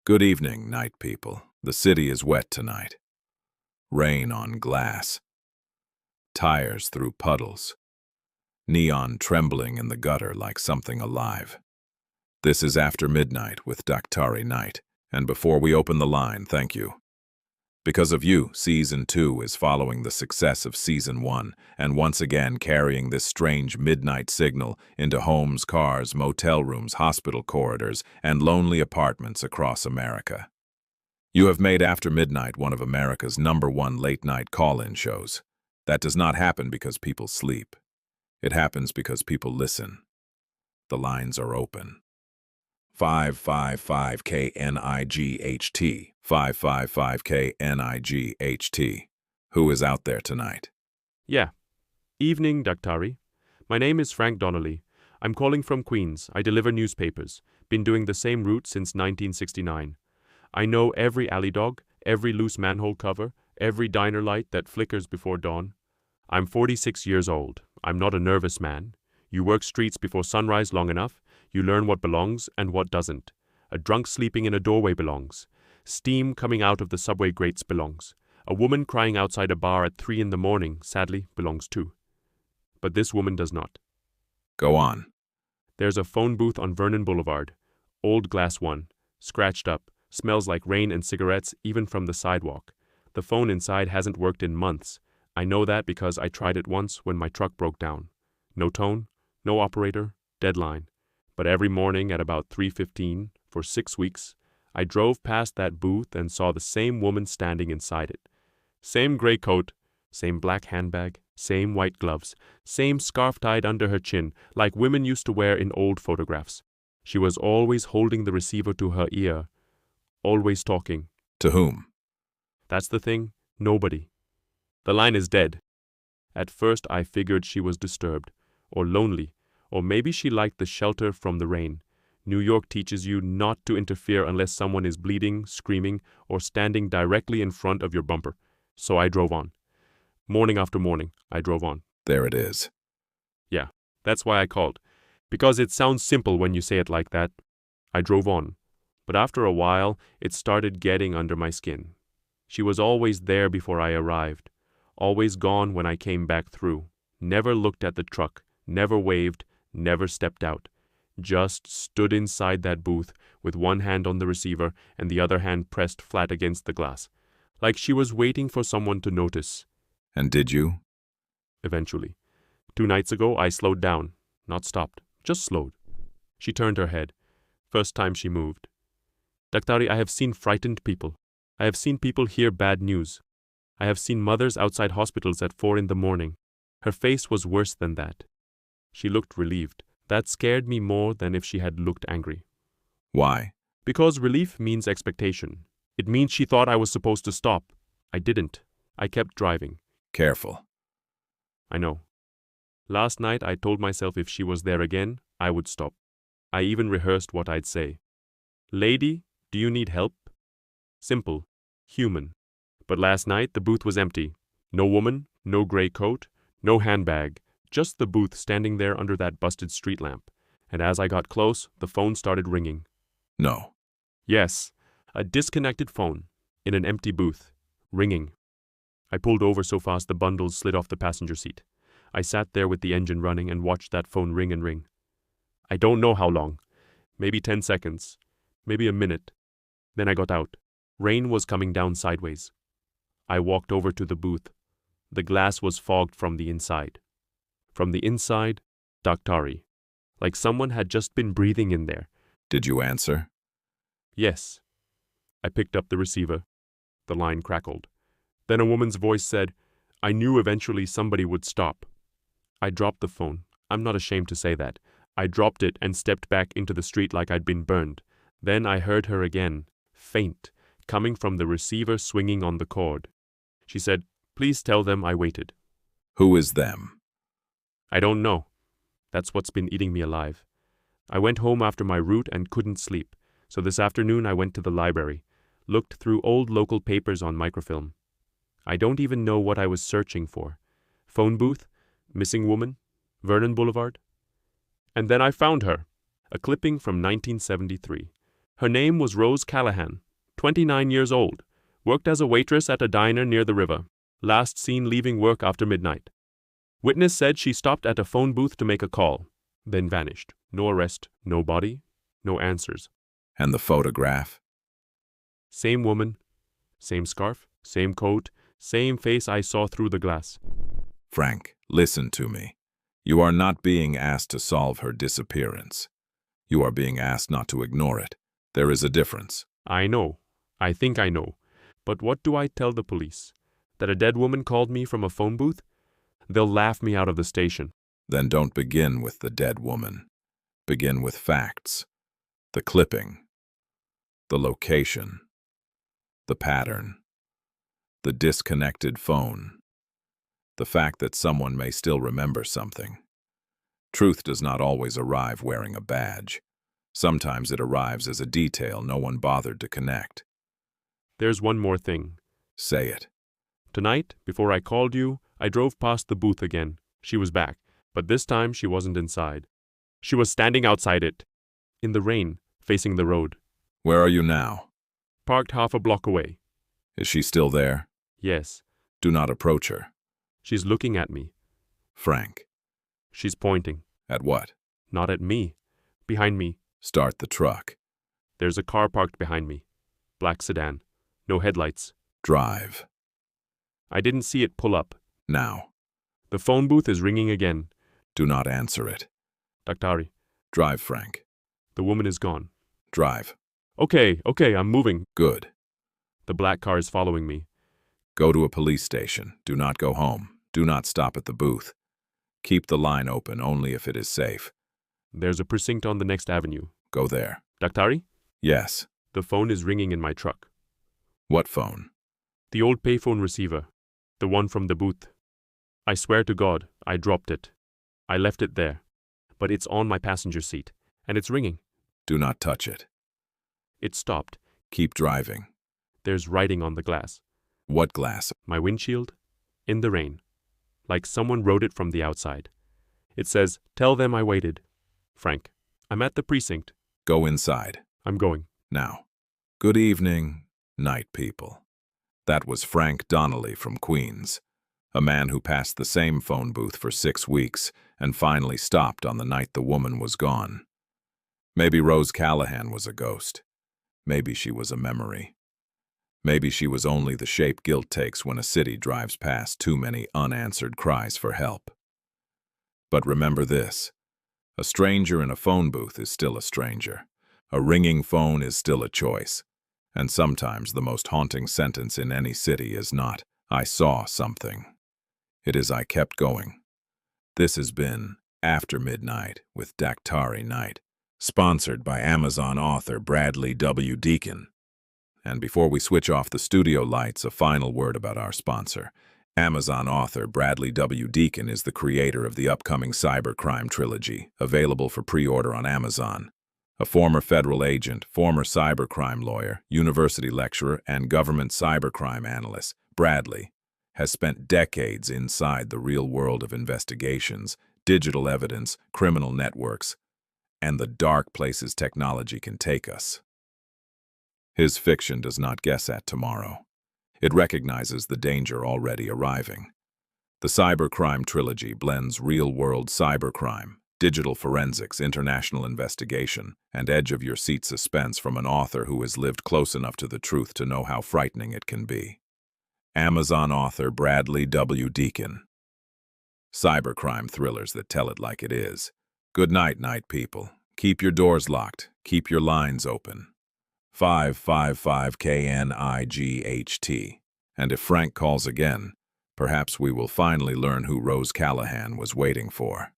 Good evening, night people. The city is wet tonight. Rain on glass. Tires through puddles. Neon trembling in the gutter like something alive. This is After Midnight with Daktari Knight. And before we open the line, thank you. Because of you, Season 2 is following the success of Season 1 and once again carrying this strange midnight signal into homes, cars, motel rooms, hospital corridors, and lonely apartments across America. You have made After Midnight one of America's #1 late-night call-in shows. That does not happen because people sleep. It happens because people listen. The lines are open. 555-KNIGHT. 555-KNIGHT. Who is out there tonight? Yeah. Evening, Daktari. My name is Frank Donnelly. I'm calling from Queens. I deliver newspapers. Been doing the same route since 1969. I know every alley dog, every loose manhole cover, every diner light that flickers before dawn. I'm 46 years old. I'm not a nervous man. You work streets before sunrise long enough, you learn what belongs and what doesn't. A drunk sleeping in a doorway belongs. Steam coming out of the subway grates belongs. A woman crying outside a bar at 3 in the morning, sadly, belongs too. But this woman does not. Go on. There's a phone booth on Vernon Boulevard. Old glass one. Scratched up. Smells like rain and cigarettes even from the sidewalk. The phone inside hasn't worked in months. I know that because I tried it once when my truck broke down. No tone, no operator, deadline. But every morning at about 3:15, for 6 weeks, I drove past that booth and saw the same woman standing inside it. Same gray coat, same black handbag, same white gloves, same scarf tied under her chin, like women used to wear in old photographs. She was always holding the receiver to her ear, always talking. To whom? That's the thing, nobody. The line is dead. At first I figured she was disturbed, or lonely, or maybe she liked the shelter from the rain. New York teaches you not to interfere unless someone is bleeding, screaming, or standing directly in front of your bumper. So I drove on. Morning after morning, I drove on. There it is. Yeah, that's why I called. Because it sounds simple when you say it like that. I drove on. But after a while, it started getting under my skin. She was always there before I arrived. Always gone when I came back through. Never looked at the truck. Never waved. Never stepped out. Just stood inside that booth with one hand on the receiver and the other hand pressed flat against the glass. Like she was waiting for someone to notice. And did you? Eventually. 2 nights ago, I slowed down. Not stopped. Just slowed. She turned her head. First time she moved. Daktari, I have seen frightened people. I have seen people hear bad news. I have seen mothers outside hospitals at 4 in the morning. Her face was worse than that. She looked relieved. That scared me more than if she had looked angry. Why? Because relief means expectation. It means she thought I was supposed to stop. I didn't. I kept driving. Careful. I know. Last night I told myself if she was there again, I would stop. I even rehearsed what I'd say. Lady, do you need help? Simple. Human. But last night the booth was empty. No woman, no gray coat, no handbag. Just the booth standing there under that busted street lamp. And as I got close, the phone started ringing. No. Yes, a disconnected phone, in an empty booth, ringing. I pulled over so fast the bundles slid off the passenger seat. I sat there with the engine running and watched that phone ring and ring. I don't know how long. Maybe 10 seconds. Maybe a minute. Then I got out. Rain was coming down sideways. I walked over to the booth. The glass was fogged from the inside. From the inside, Daktari. Like someone had just been breathing in there. Did you answer? Yes. I picked up the receiver. The line crackled. Then a woman's voice said, I knew eventually somebody would stop. I dropped the phone. I'm not ashamed to say that. I dropped it and stepped back into the street like I'd been burned. Then I heard her again, faint, coming from the receiver swinging on the cord. She said, please tell them I waited. Who is them? I don't know. That's what's been eating me alive. I went home after my route and couldn't sleep, so this afternoon I went to the library, looked through old local papers on microfilm. I don't even know what I was searching for. Phone booth, missing woman, Vernon Boulevard. And then I found her, a clipping from 1973. Her name was Rose Callahan, 29 years old, worked as a waitress at a diner near the river, last seen leaving work after midnight. Witness said she stopped at a phone booth to make a call, then vanished. No arrest, no body, no answers. And the photograph? Same woman, same scarf, same coat, same face I saw through the glass. Frank, listen to me. You are not being asked to solve her disappearance. You are being asked not to ignore it. There is a difference. I know. I think I know. But what do I tell the police? That a dead woman called me from a phone booth? They'll laugh me out of the station. Then don't begin with the dead woman. Begin with facts. The clipping. The location. The pattern. The disconnected phone. The fact that someone may still remember something. Truth does not always arrive wearing a badge. Sometimes it arrives as a detail no one bothered to connect. There's one more thing. Say it. Tonight, before I called you, I drove past the booth again. She was back, but this time she wasn't inside. She was standing outside it, in the rain, facing the road. Where are you now? Parked half a block away. Is she still there? Yes. Do not approach her. She's looking at me. Frank. She's pointing. At what? Not at me. Behind me. Start the truck. There's a car parked behind me. Black sedan. No headlights. Drive. I didn't see it pull up. Now. The phone booth is ringing again. Do not answer it. Daktari. Drive, Frank. The woman is gone. Drive. Okay, I'm moving. Good. The black car is following me. Go to a police station. Do not go home. Do not stop at the booth. Keep the line open only if it is safe. There's a precinct on the next avenue. Go there. Daktari? Yes. The phone is ringing in my truck. What phone? The old payphone receiver. The one from the booth. I swear to God, I dropped it. I left it there. But it's on my passenger seat, and it's ringing. Do not touch it. It stopped. Keep driving. There's writing on the glass. What glass? My windshield. In the rain. Like someone wrote it from the outside. It says, "Tell them I waited." Frank, I'm at the precinct. Go inside. I'm going. Now. Good evening, night people. That was Frank Donnelly from Queens, a man who passed the same phone booth for 6 weeks and finally stopped on the night the woman was gone. Maybe Rose Callahan was a ghost. Maybe she was a memory. Maybe she was only the shape guilt takes when a city drives past too many unanswered cries for help. But remember this. A stranger in a phone booth is still a stranger. A ringing phone is still a choice. And sometimes the most haunting sentence in any city is not, "I saw something." It is, "I kept going." This has been After Midnight with Daktari Knight, sponsored by Amazon author Bradley W. Deacon. And before we switch off the studio lights, a final word about our sponsor. Amazon author Bradley W. Deacon is the creator of the upcoming cybercrime trilogy, available for pre-order on Amazon. A former federal agent, former cybercrime lawyer, university lecturer, and government cybercrime analyst, Bradley has spent decades inside the real world of investigations, digital evidence, criminal networks, and the dark places technology can take us. His fiction does not guess at tomorrow. It recognizes the danger already arriving. The cybercrime trilogy blends real-world cybercrime, digital forensics, international investigation, and edge-of-your-seat suspense from an author who has lived close enough to the truth to know how frightening it can be. Amazon author Bradley W. Deacon. Cybercrime thrillers that tell it like it is. Good night, night people. Keep your doors locked. Keep your lines open. 555 KNIGHT. And if Frank calls again, perhaps we will finally learn who Rose Callahan was waiting for.